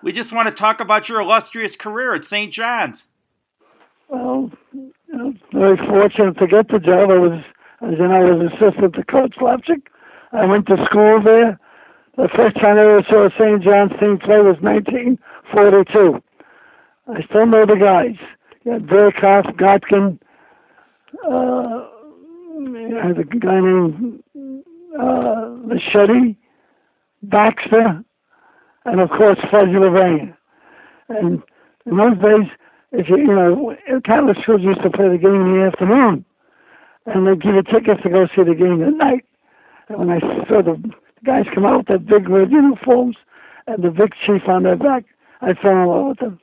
We just want to talk about your illustrious career at St. John's. Well, very fortunate to get the job. I was assistant to Coach Leipzig. I went to school there. The first time I ever saw a St. John's team play was 1942. I still know the guys. You had Burkhoff, Gotkin, you had a guy named Machete, Baxter, and of course Fuzzy Levine. And in those days, Catholic schools used to play the game in the afternoon, and they'd give you tickets to go see the game at night. And when I saw the guys come out with their big red uniforms and the big chief on their back, I fell in love with them.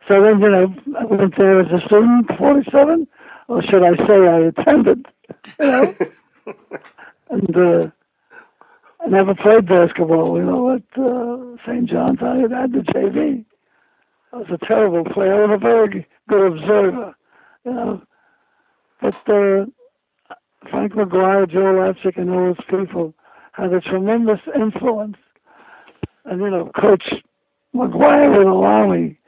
So then, I went there as a student, 47, or should I say I attended, and I never played basketball, at St. John's. I had the JV. I was a terrible player. I was a very good observer, But Frank McGuire, Joe Leipzig, and all those people had a tremendous influence. And, Coach McGuire would allow me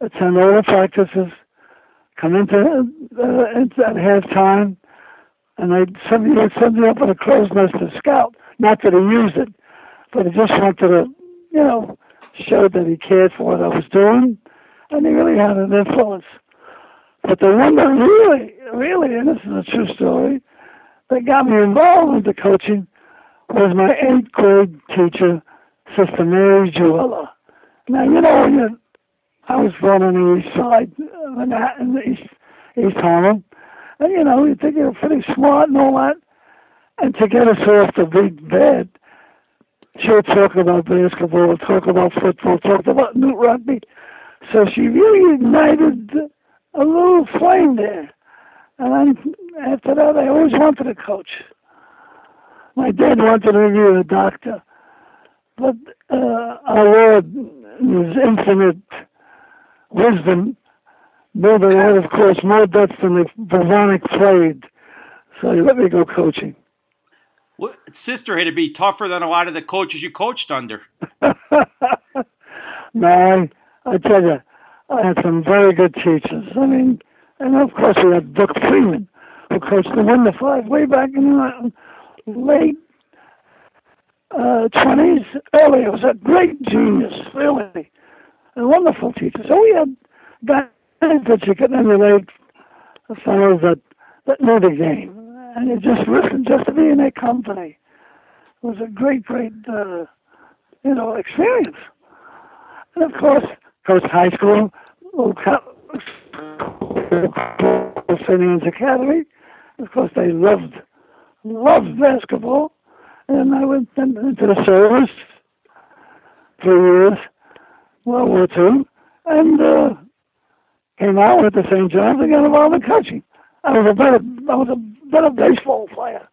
to attend all the practices, come into at halftime, and they'd send me up on a crow's nest to scout. Not that he used it, but he just wanted to, show that he cared for what I was doing, and he really had an influence. But the one that really, and this is a true story, that got me involved with the coaching was my 8th grade teacher, Sister Mary Jewella. Now, I was born on the east side of Manhattan, East Harlem, and, you think you were pretty smart and all that, and to get us off the big bed, she would talk about basketball, talk about football, talk about new rugby. So she really ignited a little flame there. And after that, I always wanted to coach. My dad wanted me to be a doctor. But our Lord, in His infinite wisdom, knew that I had, of course, more depth than the Bavonic played. So He let me go coaching. What, sister, had to be tougher than a lot of the coaches you coached under. No, I tell you, I had some very good teachers. And of course we had Buck Freeman, who coached the Wonder Five way back in the late 20s. Early, it was a great genius, really, a wonderful teacher. So we had guys that you could emulate, fellows that knew the game. And you just listened just to be in their company. It was a great, experience. And of course, coached high school, St. Anne's Academy. Of course, they loved basketball. And I went into the service 3 years, World War II, and came out with the St. John's and got involved in coaching. I was a better baseball player.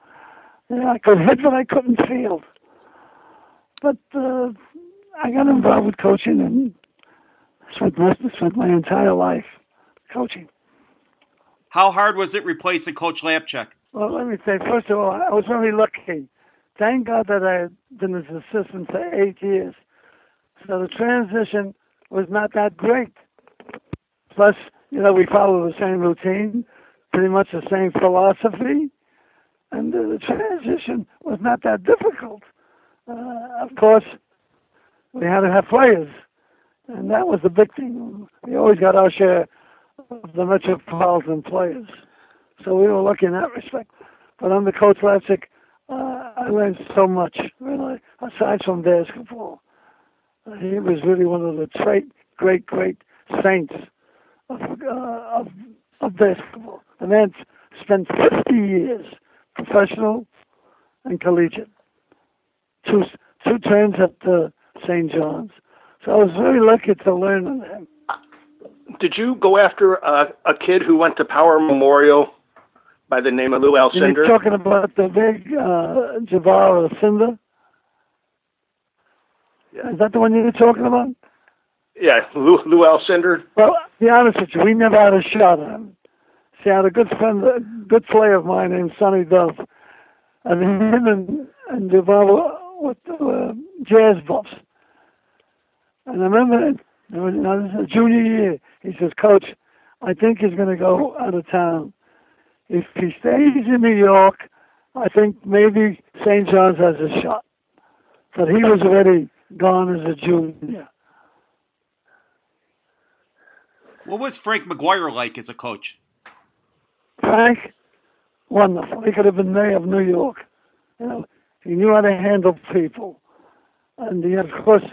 I could hit, but I couldn't field. But I got involved with coaching and spent my entire life coaching. How hard was it replacing Coach Lapchuk? Well, let me say, first of all, I was very lucky. Thank God that I had been his assistant for 8 years. So the transition was not that great. Plus, we follow the same routine, pretty much the same philosophy, and the transition was not that difficult. Of course, we had to have players, and that was the big thing. We always got our share of the metropolitan players, so we were lucky in that respect. But under Coach Leipzig, I learned so much, really, aside from basketball. He was really one of the great saints of basketball. The man spent 50 years, professional and collegiate. Two terms at St. John's. So I was very lucky to learn from him. Did you go after a kid who went to Power Memorial by the name of Lou Alcindor? You're talking about the big Jabbar Alcindor? Yeah. Is that the one you're talking about? Yeah, Lou Alcindor. Well, to be honest with you, we never had a shot at him. See, I had a good friend, a good player of mine named Sonny Dove. And him and Jabbar were with the jazz buffs. And I remember, now this is a junior year, he says, Coach, I think he's going to go out of town. If he stays in New York, I think maybe St. John's has a shot. But he was already gone as a junior. What was Frank McGuire like as a coach? Frank, wonderful. He could have been mayor of New York. You know, he knew how to handle people. And he had, of course,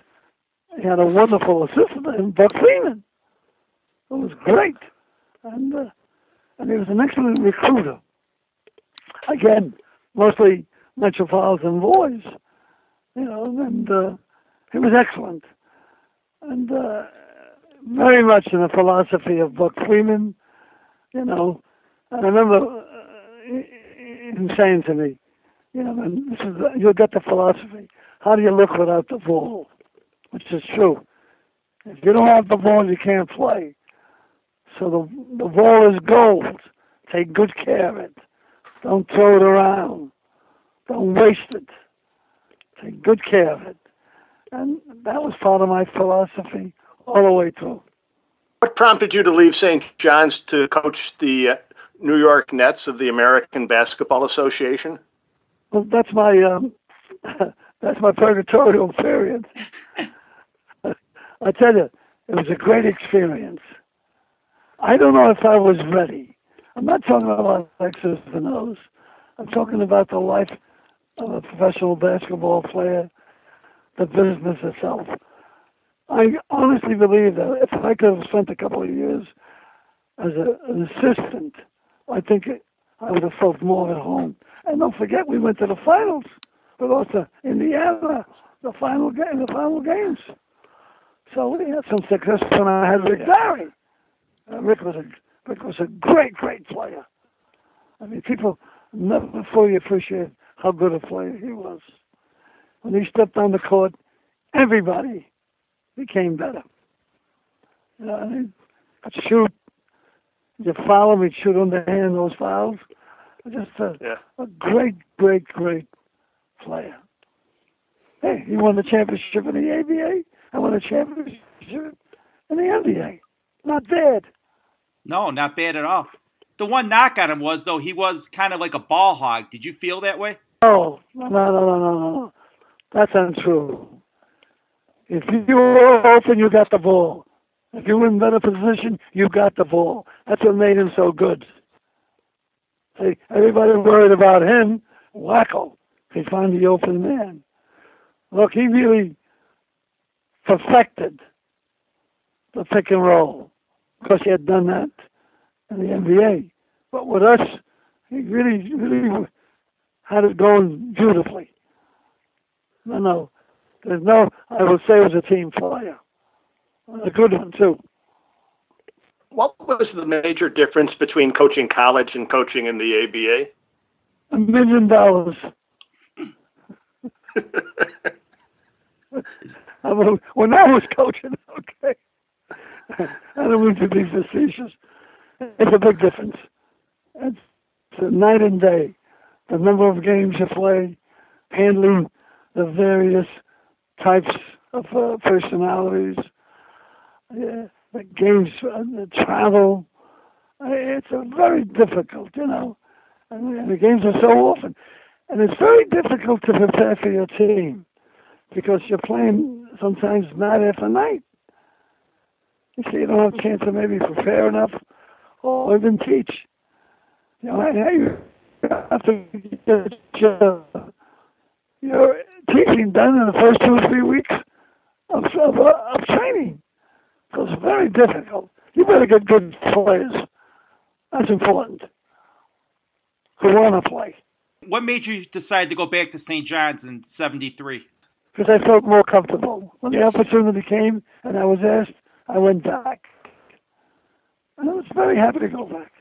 he had a wonderful assistant, Buck Freeman, who was great. And he was an excellent recruiter. Again, mostly metropolitan boys, you know, and he was excellent. And very much in the philosophy of Buck Freeman, you know. And I remember him saying to me, you know, and this is, you'll get the philosophy. How do you look without the ball? Which is true. If you don't have the ball, you can't play. So the ball is gold. Take good care of it. Don't throw it around. Don't waste it. Take good care of it. And that was part of my philosophy all the way through. What prompted you to leave St. John's to coach the New York Nets of the American Basketball Association? Well, that's my purgatorial period. I tell you, it was a great experience. I don't know if I was ready. I'm not talking about X's and O's. I'm talking about the life of a professional basketball player, the business itself. I honestly believe that if I could have spent a couple of years as an assistant, I think I would have felt more at home. And don't forget, we went to the finals, but also Indiana, the final games. So we had some success when I had Rick Barry. Rick was a great player. I mean, people never fully appreciate how good a player he was. When he stepped on the court, everybody became better. You know, and he'd shoot. You foul him, he'd shoot underhand those fouls. Just a great player. Hey, he won the championship in the ABA. I won a championship in the NBA. Not bad. No, not bad at all. The one knock on him was, though, he was kind of like a ball hog. Did you feel that way? Oh, no. That's untrue. If you were open, you got the ball. If you were in better position, you got the ball. That's what made him so good. See, everybody worried about him. Wacko. He found the open man. Look, he really perfected the pick and roll. Of course, he had done that in the NBA. But with us, he really had it going beautifully. No. I would say it was a team player. A good one, too. What was the major difference between coaching college and coaching in the ABA? $1 million. When I was coaching, okay. I don't mean to be facetious. It's a big difference. It's a night and day. The number of games you play, handling the various types of personalities, the games, the travel. It's a very difficult, you know. And the games are so often. And it's very difficult to prepare for your team because you're playing sometimes night after night. You see, you don't have a chance to maybe prepare enough or even teach. You know, you have to get your teaching done in the first 2 or 3 weeks of training. So it's very difficult. You better get good players. That's important. Who want to play. What made you decide to go back to St. John's in '73? Because I felt more comfortable. When the opportunity came and I was asked, I went back. And I was very happy to go back.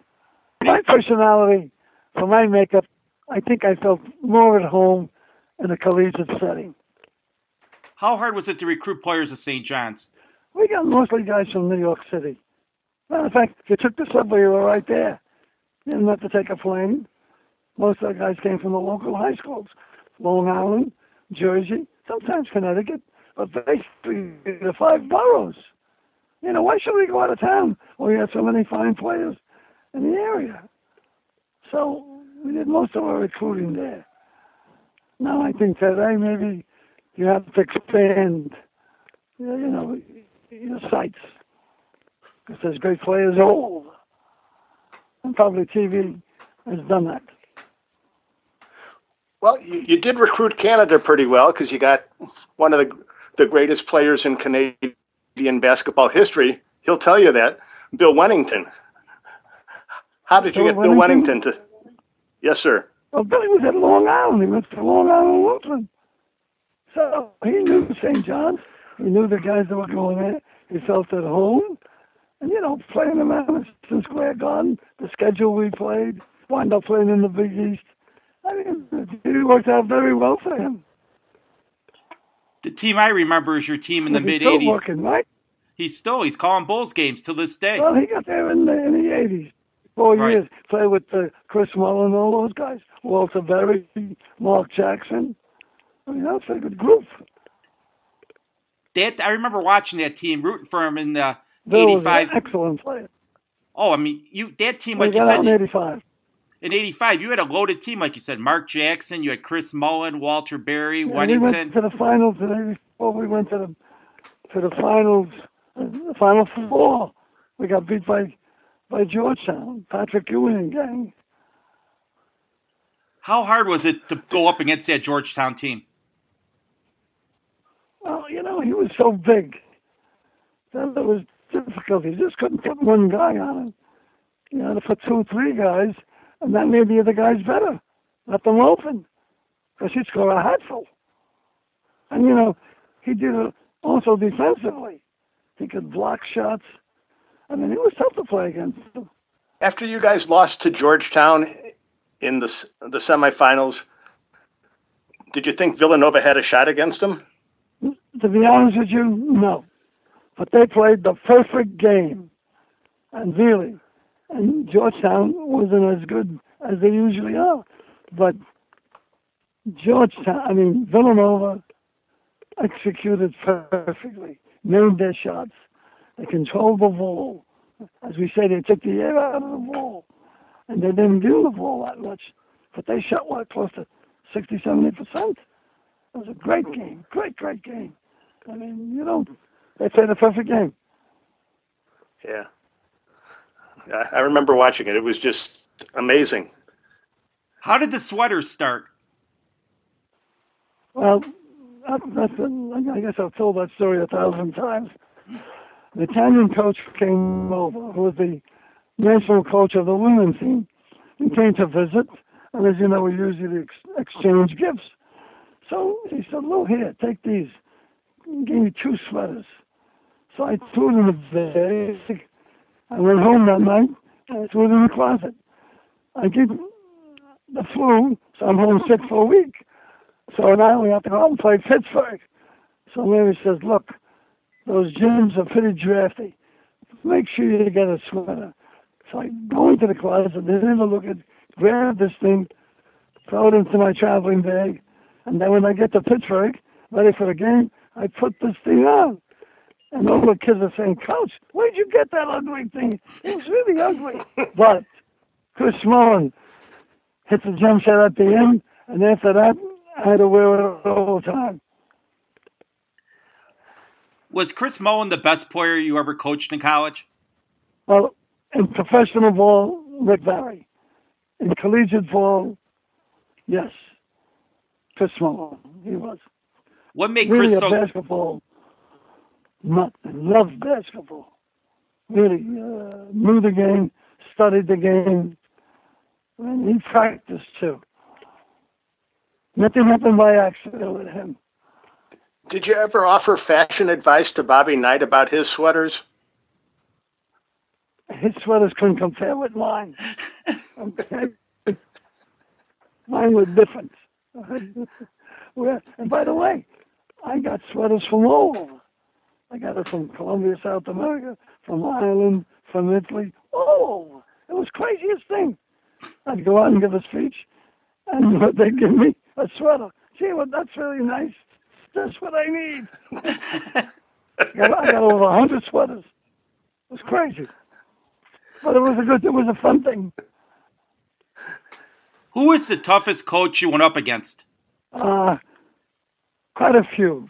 My personality, for my makeup, I think I felt more at home in a collegiate setting. How hard was it to recruit players at St. John's? We got mostly guys from New York City. Matter of fact, if you took the subway, you were right there. You didn't have to take a plane. Most of the guys came from the local high schools. Long Island, Jersey, sometimes Connecticut, but basically the 5 boroughs. You know, why should we go out of town? Well, we had so many fine players in the area. So we did most of our recruiting there. Now I think today maybe you have to expand, your sites. Because there's great players all over. And probably TV has done that. Well, you did recruit Canada pretty well because you got one of the greatest players in Canadian basketball history. He'll tell you that, Bill Wennington. How did you get Bill Wennington to? Yes, sir. Well, Billy was at Long Island. He went to Long Island, Brooklyn. So he knew St. John's. He knew the guys that were going there. He felt at home. And, playing in Madison Square Garden, the schedule we played, wound up playing in the Big East. I mean, it worked out very well for him. The team I remember is your team in the mid-'80s. He's still working, right? He's calling Bulls games to this day. Well, he got there in the 80s. 4 Right. years. Played with Chris Mullin and all those guys. Walter Berry, Mark Jackson. I mean, that's a good group. I remember watching that team, rooting for him in the Bill 85. was an excellent player. Oh, I mean, that team, We like you got out said, in 85. in 85, you had a loaded team, like you said. Mark Jackson, you had Chris Mullin, Walter Berry, Yeah, Wennington. we went to the finals the day before we went to the finals, the Final Four. We got beat by Georgetown, Patrick Ewing and gang. How hard was it to go up against that Georgetown team? Well, he was so big that it was difficult. You just couldn't put one guy on him. You had to put 2 or 3 guys, and that made the other guys better. Let them open, because he'd score a hatful. And, he did it also defensively. He could block shots. I mean, it was tough to play against him. After you guys lost to Georgetown in the semifinals, did you think Villanova had a shot against them? To be honest with you, no. But they played the perfect game. And really, and Georgetown wasn't as good as they usually are. But Villanova executed perfectly, made their shots. They controlled the ball. As we say, they took the air out of the ball. And they didn't give the ball that much. But they shot, close to 60, 70%. It was a great game. Great game. I mean, they played a perfect game. Yeah. I remember watching it. It was just amazing. How did the sweaters start? Well, I guess I've told that story 1,000 times. The Italian coach came over, who was the national coach of the women's team. He came to visit, and as you know, we usually exchange gifts. So he said, "Well, here, take these." He gave me 2 sweaters. So I threw them in the bag. I went home that night, and I threw them in the closet. I get the flu, so I'm home sick for a week. So now we have to go out and play Pittsburgh. So Mary says, "Look, those gyms are pretty drafty. Make sure you get a sweater." So I go into the closet, didn't even look at, grab this thing, throw it into my traveling bag, and then when I get to Pittsburgh, ready for the game, I put this thing on. And all the kids are saying, "Coach, where'd you get that ugly thing? It was really ugly." But Chris Mullin hit the jump shot at the end, and after that, I had to wear it all the time. Was Chris Mullin the best player you ever coached in college? Well, in professional ball, Rick Barry. In collegiate ball, yes, Chris Mullin, he was. What made Really Chris a so... basketball nut, loved basketball. Really knew the game, studied the game, and he practiced too. Nothing happened by accident with him. Did you ever offer fashion advice to Bobby Knight about his sweaters? His sweaters couldn't compare with mine. Okay. Mine were different. And by the way, I got sweaters from all over. I got it from Colombia, South America, from Ireland, from Italy, all over. It was the craziest thing. I'd go out and give a speech, and they'd give me a sweater. Gee, well, that's really nice. That's what I need. I got over 100 sweaters. It was crazy. But it was a fun thing. Who was the toughest coach you went up against? Quite a few.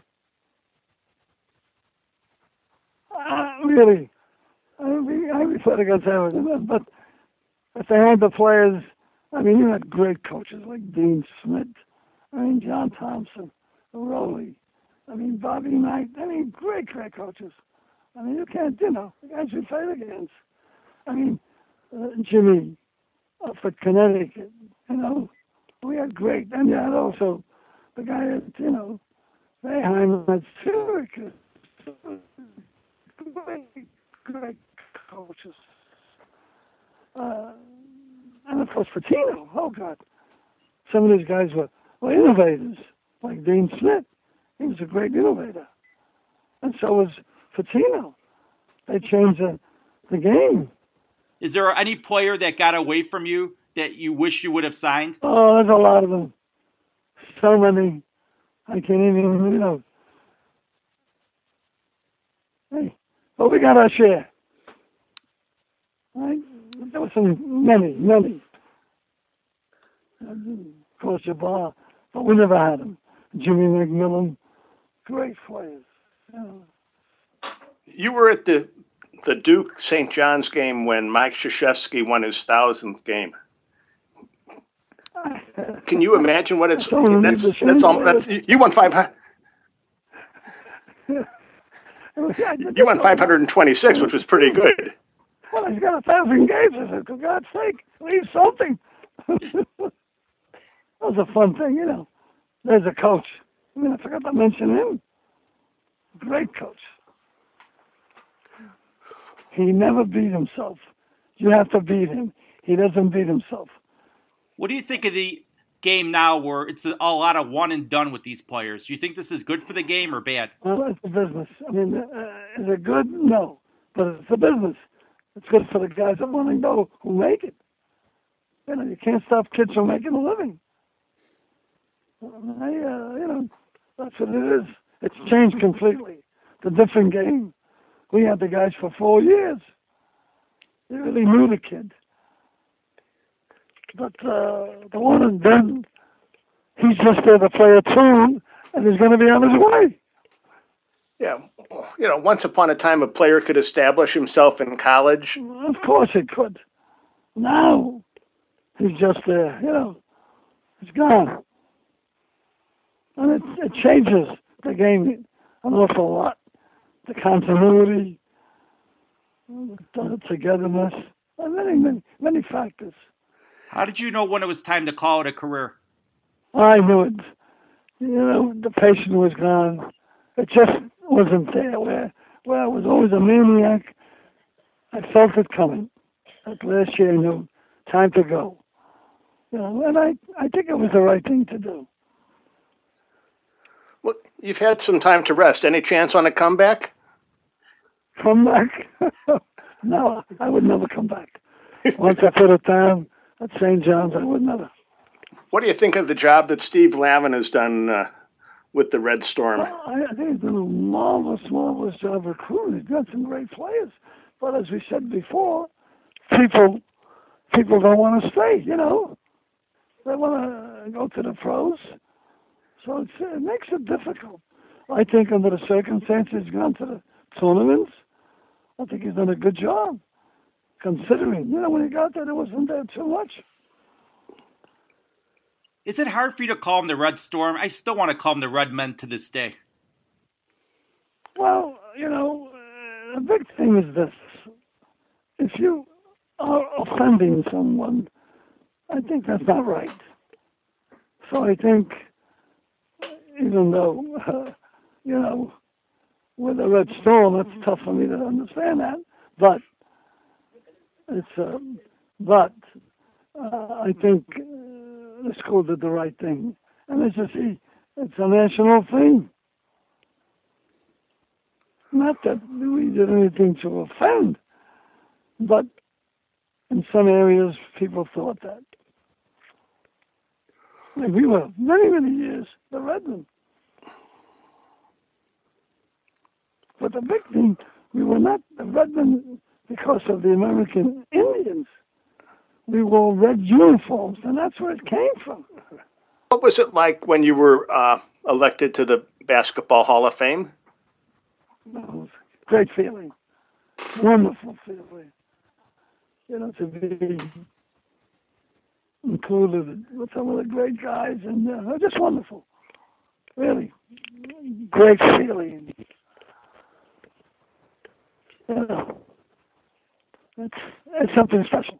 Really. I played against everyone. But if they had the players, I mean, you had great coaches like Dean Smith, John Thompson, Rowley, Bobby Knight. Great coaches. You can't, the guys we played against. Jimmy up at Connecticut, we had great. And you had also the guy at, Bayheim at Syracuse. Great coaches. And of course, Patino. Oh, God. Some of these guys were innovators, like Dean Smith. He was a great innovator. And so was Patino. They changed the game. Is there any player that got away from you that you wish you would have signed? Oh, there's a lot of them. So many. I can't even, Hey, but we got our share. Right? There were many. Of course, Jabbar, but we never had them. Jimmy McMillan, great players. You were at the Duke St. John's game when Mike Krzyzewski won his 1,000th game. Can you imagine what it's? That's you won 500. You won 526, which was pretty good. Well, he's got 1,000 games. I said, for God's sake, leave something. That was a fun thing, There's a coach. I forgot to mention him. Great coach. He never beat himself. You have to beat him. He doesn't beat himself. What do you think of the game now where it's a lot of one and done with these players? Do you think this is good for the game or bad? Well, it's a business. Is it good? No. But it's a business. It's good for the guys that want to go who make it. You can't stop kids from making a living. That's what it is. It's changed completely. It's a different game. We had the guys for 4 years. They really knew the kid. But the one and done, he's just there to play a tune, and he's going to be on his way. Yeah. Once upon a time, a player could establish himself in college. Of course he could. Now, he's just there, He's gone. And it changes the game an awful lot. The continuity, the togetherness, and many factors. How did you know when it was time to call it a career? I knew it. The patience was gone. It just wasn't there. Where I was always a maniac, I felt it coming. Like last year, I knew time to go. And I think it was the right thing to do. Well, you've had some time to rest. Any chance on a comeback? Come back? No, I would never come back. Once I put it down at St. John's, I would never. What do you think of the job that Steve Lavin has done with the Red Storm? I think he's done a marvelous job recruiting. He's got some great players. But as we said before, people don't want to stay, They want to go to the pros. So it makes it difficult. I think under the circumstances, he's gone to the tournaments. I think he's done a good job, considering, when he got there wasn't there too much. Is it hard for you to call him the Red Storm? I still want to call him the Red Men to this day. Well, the big thing is this. If you are offending someone, I think that's not right. So I think, even though, with the Red Storm, it's tough for me to understand that. But I think the school did the right thing. And it's a national thing. Not that we did anything to offend, but in some areas people thought that. And we were many years the Redmen. But the big thing, we were not the Redmen because of the American Indians. We wore red uniforms, and that's where it came from. What was it like when you were elected to the Basketball Hall of Fame? It was a great feeling, wonderful feeling. You know, to be included with some of the great guys, and just wonderful. Really, great feeling. You know, it's something special.